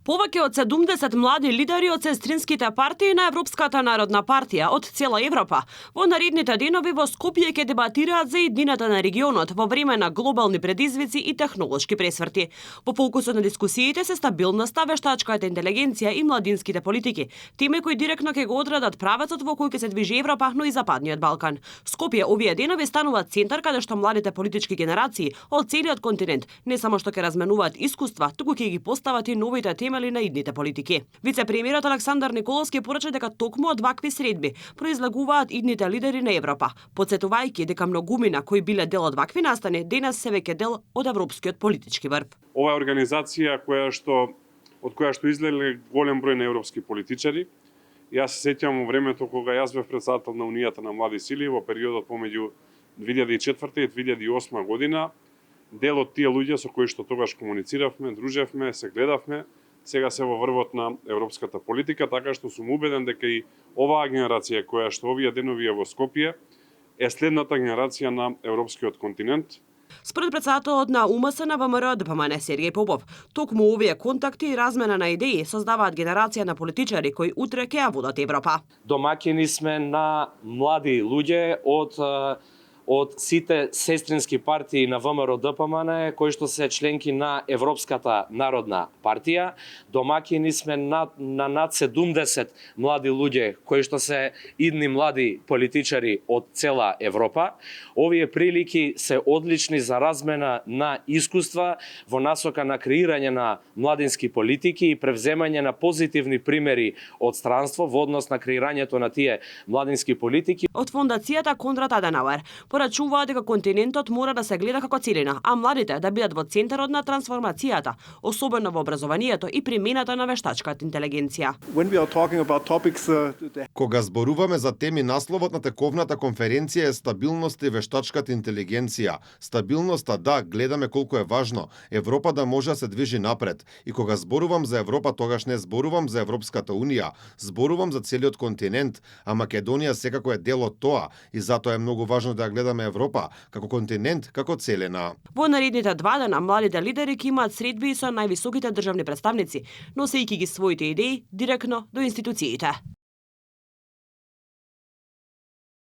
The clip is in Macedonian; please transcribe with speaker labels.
Speaker 1: Повеќе од 70 млади лидери од сестринските партии на Европската народна партија од цела Европа во наредните денови во Скопје ќе дебатираат за иднината на регионот во време на глобални предизвици и технолошки пресврти. Во фокусот на дискусиите се стабилноста, вештачката интелигенција и младинските политики, теми кои директно ќе го одредат правецот во кој ќе се движи Европа, но и Западниот Балкан. Скопје овие денови станува центар каде што младите политички генерации од целиот континент не само што ќе разменуваат искуства, туку ќе ги постават и новите темели на идните политики. Вице-премиерот Александар Николовски порача дека токму од вакви средби произлегуваат идните лидери на Европа, потсетувајќи дека многумина кои биле дел од вакви настани денес се веќе дел од европскиот политички врв.
Speaker 2: Ова е организација од која што излегле голем број на европски политичари. Јас се сеќавам во времето кога јас бев претседател на Унијата на млади сили во периодот помеѓу 2004 и 2008 година. Дел од тие луѓе со кои што тогаш комунициравме, дружевме, се гледавме, сега се во врвот на европската политика, така што сум убеден дека и оваа генерација која што овие денови е во Скопје е следната генерација на европскиот континент.
Speaker 1: Според претседателот на УМС на ВМРО ДПМН Сергеј Попов, токму овие контакти и размена на идеи создаваат генерација на политичари кои утре ќе ја водат Европа.
Speaker 3: Домаќини сме на млади луѓе од сите сестрински партии на ВМРО ДПМН, кои што се членки на Европската народна партија. Домаќини сме на над 70 млади луѓе, кои што се идни млади политичари од цела Европа. Овие прилики се одлични за размена на искуства во насока на креирање на младински политики и превземање на позитивни примери од странство во однос на креирањето на тие младински политики.
Speaker 1: Од фондацијата Конрад Аденауер порачуваат дека континентот мора да се гледа како целина, а младите да бидат во центарот на трансформацијата, особено во образованието и примената на вештачката интелигенција.
Speaker 4: Кога зборуваме за теми, насловот на тековната конференција е стабилност и вештачката интелигенција. Стабилноста, да, гледаме колку е важно Европа да може да се движи напред. И кога зборувам за Европа, тогаш не зборувам за Европската Унија, зборувам за целиот континент, а Македонија секако е дел од тоа и затоа е многу важно да гледаме Европа како континент, како целина.
Speaker 1: Во наредните 2 дена младите лидери ќе имаат средби со највисоките државни представници, носејќи ги своите идеи директно до институциите.